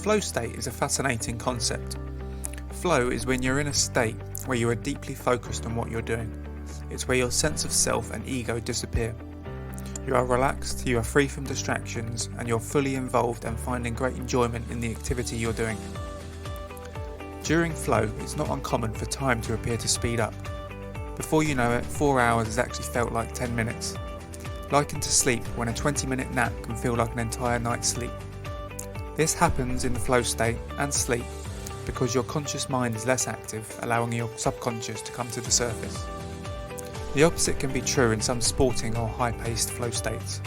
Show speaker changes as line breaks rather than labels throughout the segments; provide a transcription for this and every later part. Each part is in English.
flow state is a fascinating concept. Flow is when you're in a state where you are deeply focused on what you're doing. It's where your sense of self and ego disappear. You are relaxed, you are free from distractions, and you're fully involved and finding great enjoyment in the activity you're doing. During flow, it's not uncommon for time to appear to speed up. Before you know it, 4 hours has actually felt like 10 minutes. Likened to sleep, when a 20-minute nap can feel like an entire night's sleep. This happens in the flow state and sleep because your conscious mind is less active, allowing your subconscious to come to the surface. The opposite can be true in some sporting or high-paced flow states.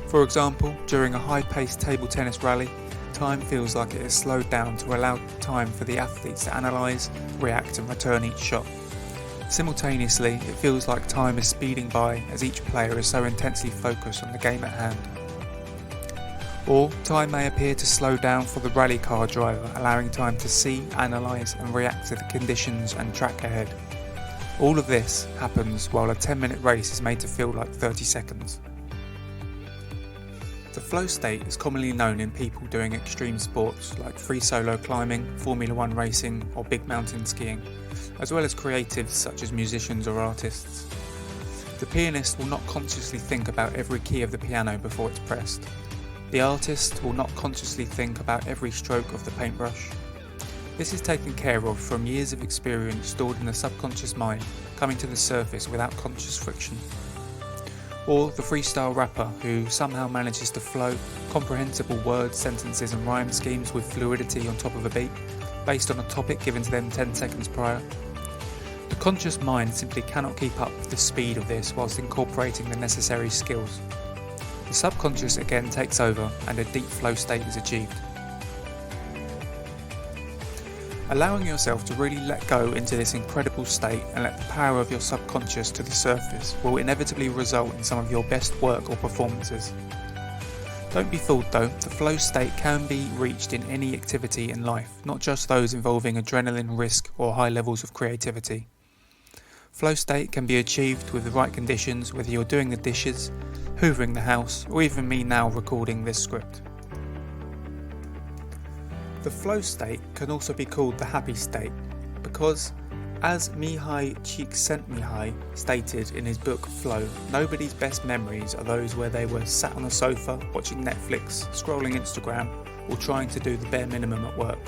For example, during a high-paced table tennis rally, time feels like it is slowed down to allow time for the athletes to analyse, react and return each shot. Simultaneously, it feels like time is speeding by as each player is so intensely focused on the game at hand. Or, time may appear to slow down for the rally car driver, allowing time to see, analyse and react to the conditions and track ahead. All of this happens while a 10-minute race is made to feel like 30 seconds. The flow state is commonly known in people doing extreme sports like free solo climbing, Formula 1 racing or big mountain skiing, as well as creatives such as musicians or artists. The pianist will not consciously think about every key of the piano before it's pressed. The artist will not consciously think about every stroke of the paintbrush. This is taken care of from years of experience stored in the subconscious mind, coming to the surface without conscious friction. Or the freestyle rapper who somehow manages to flow comprehensible words, sentences and rhyme schemes with fluidity on top of a beat, based on a topic given to them 10 seconds prior. The conscious mind simply cannot keep up with the speed of this whilst incorporating the necessary skills. The subconscious again takes over and a deep flow state is achieved. Allowing yourself to really let go into this incredible state and let the power of your subconscious to the surface will inevitably result in some of your best work or performances. Don't be fooled though, the flow state can be reached in any activity in life, not just those involving adrenaline, risk or high levels of creativity. Flow state can be achieved with the right conditions, whether you're doing the dishes, hoovering the house, or even me now recording this script. The flow state can also be called the happy state because, as Mihai Csikszentmihalyi stated in his book Flow, nobody's best memories are those where they were sat on a sofa watching Netflix, scrolling Instagram or trying to do the bare minimum at work.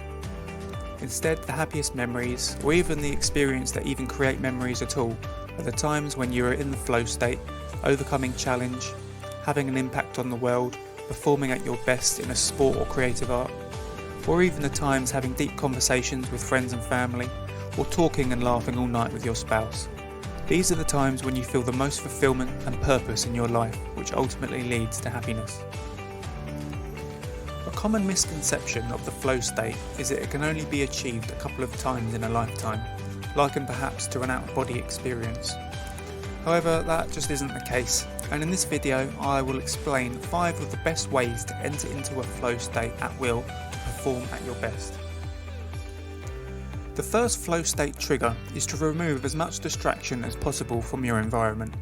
Instead, the happiest memories, or even the experience that even create memories at all, are the times when you are in the flow state, overcoming challenge, having an impact on the world, performing at your best in a sport or creative art, or even the times having deep conversations with friends and family, or talking and laughing all night with your spouse. These are the times when you feel the most fulfillment and purpose in your life, which ultimately leads to happiness. A common misconception of the flow state is that it can only be achieved a couple of times in a lifetime, likened perhaps to an out-of-body experience. However, that just isn't the case, and in this video I will explain 5 of the best ways to enter into a flow state at will to perform at your best. The first flow state trigger is to remove as much distraction as possible from your environment.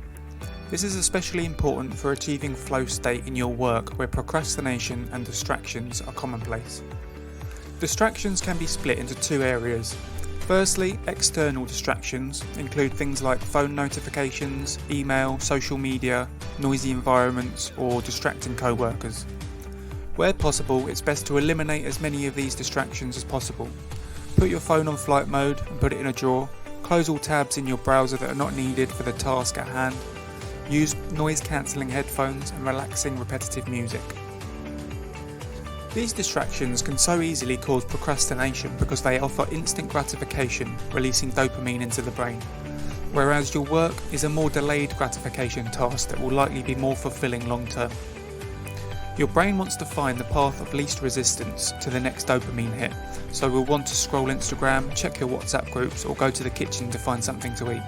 This is especially important for achieving flow state in your work where procrastination and distractions are commonplace. Distractions can be split into 2 areas. Firstly, external distractions include things like phone notifications, email, social media, noisy environments, or distracting co-workers. Where possible, it's best to eliminate as many of these distractions as possible. Put your phone on flight mode and put it in a drawer. Close all tabs in your browser that are not needed for the task at hand. Use noise-cancelling headphones and relaxing repetitive music. These distractions can so easily cause procrastination because they offer instant gratification, releasing dopamine into the brain, whereas your work is a more delayed gratification task that will likely be more fulfilling long term. Your brain wants to find the path of least resistance to the next dopamine hit, so we'll want to scroll Instagram, check your WhatsApp groups, or go to the kitchen to find something to eat.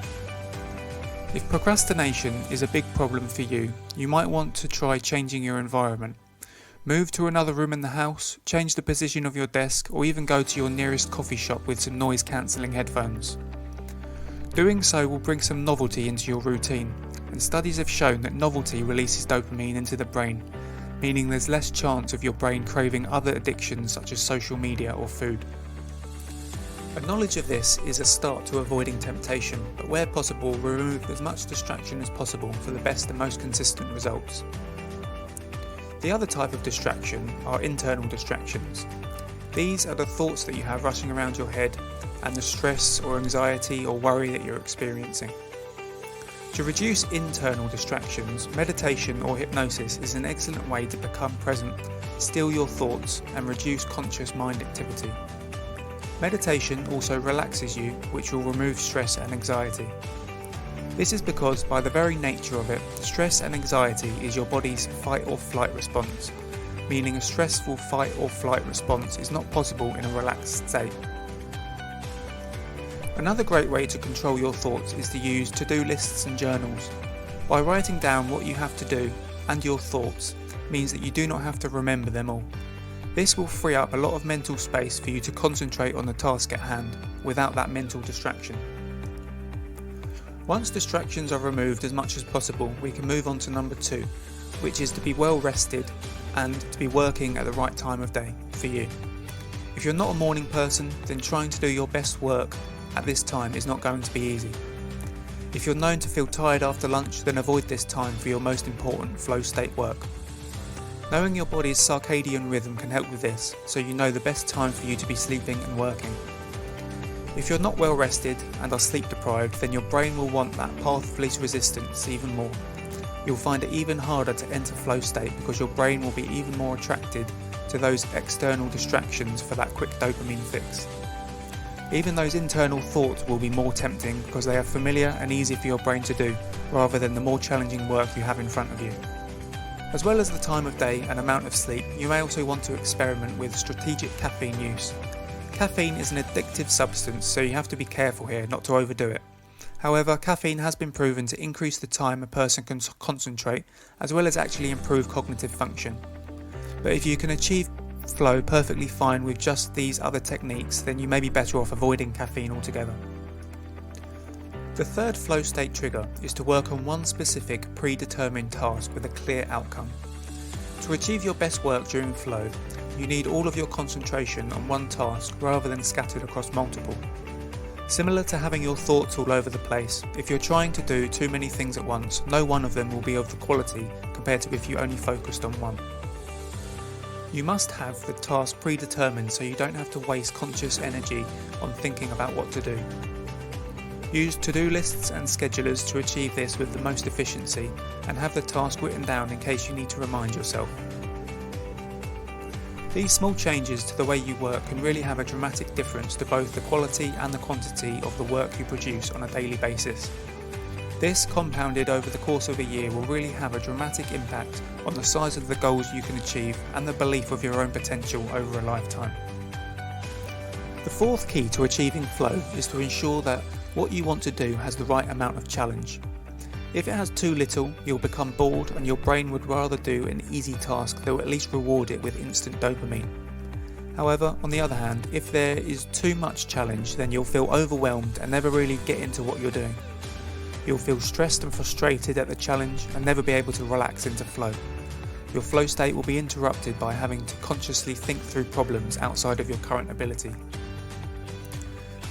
If procrastination is a big problem for you, you might want to try changing your environment. Move to another room in the house, change the position of your desk, or even go to your nearest coffee shop with some noise-cancelling headphones. Doing so will bring some novelty into your routine, and studies have shown that novelty releases dopamine into the brain, meaning there's less chance of your brain craving other addictions such as social media or food. A knowledge of this is a start to avoiding temptation, but where possible, remove as much distraction as possible for the best and most consistent results. The other type of distraction are internal distractions. These are the thoughts that you have rushing around your head and the stress or anxiety or worry that you're experiencing. To reduce internal distractions, meditation or hypnosis is an excellent way to become present, still your thoughts, and reduce conscious mind activity. Meditation also relaxes you, which will remove stress and anxiety. This is because, by the very nature of it, stress and anxiety is your body's fight or flight response, meaning a stressful fight or flight response is not possible in a relaxed state. Another great way to control your thoughts is to use to-do lists and journals. By writing down what you have to do and your thoughts means that you do not have to remember them all. This will free up a lot of mental space for you to concentrate on the task at hand without that mental distraction. Once distractions are removed as much as possible, we can move on to number 2, which is to be well rested and to be working at the right time of day for you. If you're not a morning person, then trying to do your best work at this time is not going to be easy. If you're known to feel tired after lunch, then avoid this time for your most important flow state work. Knowing your body's circadian rhythm can help with this, so you know the best time for you to be sleeping and working. If you're not well rested and are sleep deprived, then your brain will want that path of least resistance even more. You'll find it even harder to enter flow state because your brain will be even more attracted to those external distractions for that quick dopamine fix. Even those internal thoughts will be more tempting because they are familiar and easy for your brain to do, rather than the more challenging work you have in front of you. As well as the time of day and amount of sleep, you may also want to experiment with strategic caffeine use. Caffeine is an addictive substance, so you have to be careful here not to overdo it. However, caffeine has been proven to increase the time a person can concentrate, as well as actually improve cognitive function. But if you can achieve flow perfectly fine with just these other techniques, then you may be better off avoiding caffeine altogether. The third flow state trigger is to work on one specific predetermined task with a clear outcome. To achieve your best work during flow, you need all of your concentration on one task rather than scattered across multiple. Similar to having your thoughts all over the place, if you're trying to do too many things at once, no one of them will be of the quality compared to if you only focused on one. You must have the task predetermined so you don't have to waste conscious energy on thinking about what to do. Use to-do lists and schedulers to achieve this with the most efficiency, and have the task written down in case you need to remind yourself. These small changes to the way you work can really have a dramatic difference to both the quality and the quantity of the work you produce on a daily basis. This, compounded over the course of a year, will really have a dramatic impact on the size of the goals you can achieve and the belief of your own potential over a lifetime. The fourth key to achieving flow is to ensure that what you want to do has the right amount of challenge. If it has too little, you'll become bored and your brain would rather do an easy task that will at least reward it with instant dopamine. However, on the other hand, if there is too much challenge, then you'll feel overwhelmed and never really get into what you're doing. You'll feel stressed and frustrated at the challenge and never be able to relax into flow. Your flow state will be interrupted by having to consciously think through problems outside of your current ability.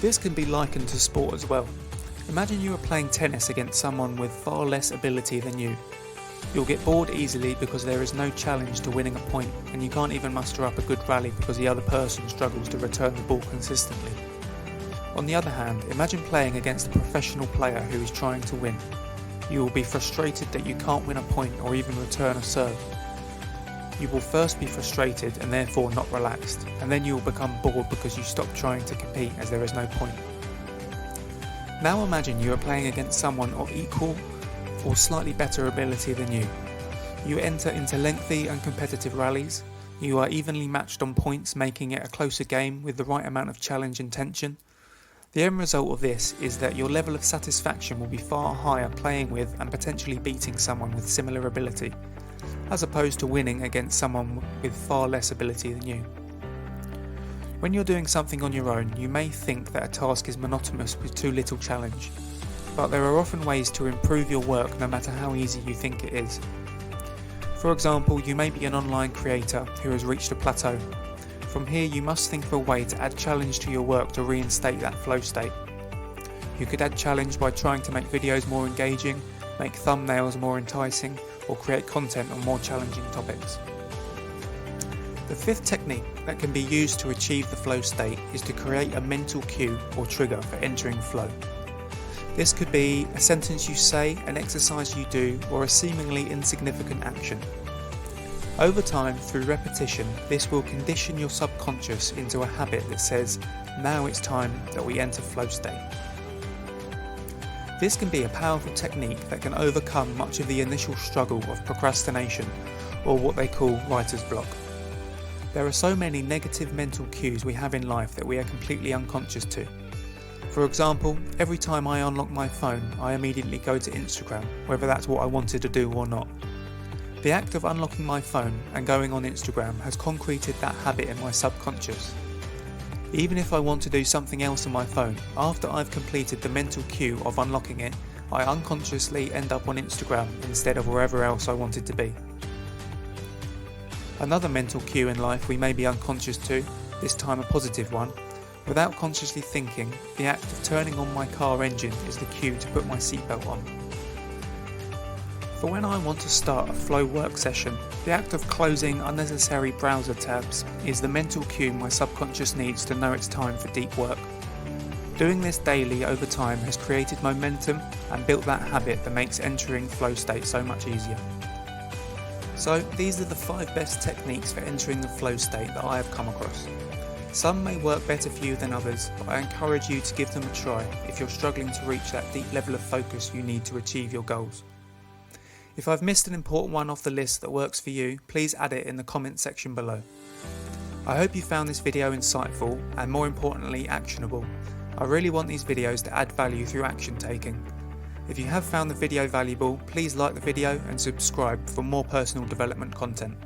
This can be likened to sport as well. Imagine you are playing tennis against someone with far less ability than you. You'll get bored easily because there is no challenge to winning a point, and you can't even muster up a good rally because the other person struggles to return the ball consistently. On the other hand, imagine playing against a professional player who is trying to win. You will be frustrated that you can't win a point or even return a serve. You will first be frustrated and therefore not relaxed, and then you will become bored because you stop trying to compete as there is no point. Now imagine you are playing against someone of equal or slightly better ability than you. You enter into lengthy and competitive rallies. You are evenly matched on points, making it a closer game with the right amount of challenge and tension. The end result of this is that your level of satisfaction will be far higher playing with and potentially beating someone with similar ability, as opposed to winning against someone with far less ability than you. When you're doing something on your own, you may think that a task is monotonous with too little challenge, but there are often ways to improve your work no matter how easy you think it is. For example, you may be an online creator who has reached a plateau. From here, you must think of a way to add challenge to your work to reinstate that flow state. You could add challenge by trying to make videos more engaging, make thumbnails more enticing, or create content on more challenging topics. The fifth technique that can be used to achieve the flow state is to create a mental cue or trigger for entering flow. This could be a sentence you say, an exercise you do, or a seemingly insignificant action. Over time, through repetition, this will condition your subconscious into a habit that says, now it's time that we enter flow state. This can be a powerful technique that can overcome much of the initial struggle of procrastination, or what they call writer's block. There are so many negative mental cues we have in life that we are completely unconscious to. For example, every time I unlock my phone, I immediately go to Instagram, whether that's what I wanted to do or not. The act of unlocking my phone and going on Instagram has concreted that habit in my subconscious. Even if I want to do something else on my phone, after I've completed the mental cue of unlocking it, I unconsciously end up on Instagram instead of wherever else I wanted to be. Another mental cue in life we may be unconscious to, this time a positive one. Without consciously thinking, the act of turning on my car engine is the cue to put my seatbelt on. For when I want to start a flow work session, the act of closing unnecessary browser tabs is the mental cue my subconscious needs to know it's time for deep work. Doing this daily over time has created momentum and built that habit that makes entering flow state so much easier. So these are the 5 best techniques for entering the flow state that I have come across. Some may work better for you than others, but I encourage you to give them a try if you're struggling to reach that deep level of focus you need to achieve your goals. If I've missed an important one off the list that works for you, please add it in the comment section below. I hope you found this video insightful and, more importantly, actionable. I really want these videos to add value through action taking. If you have found the video valuable, please like the video and subscribe for more personal development content.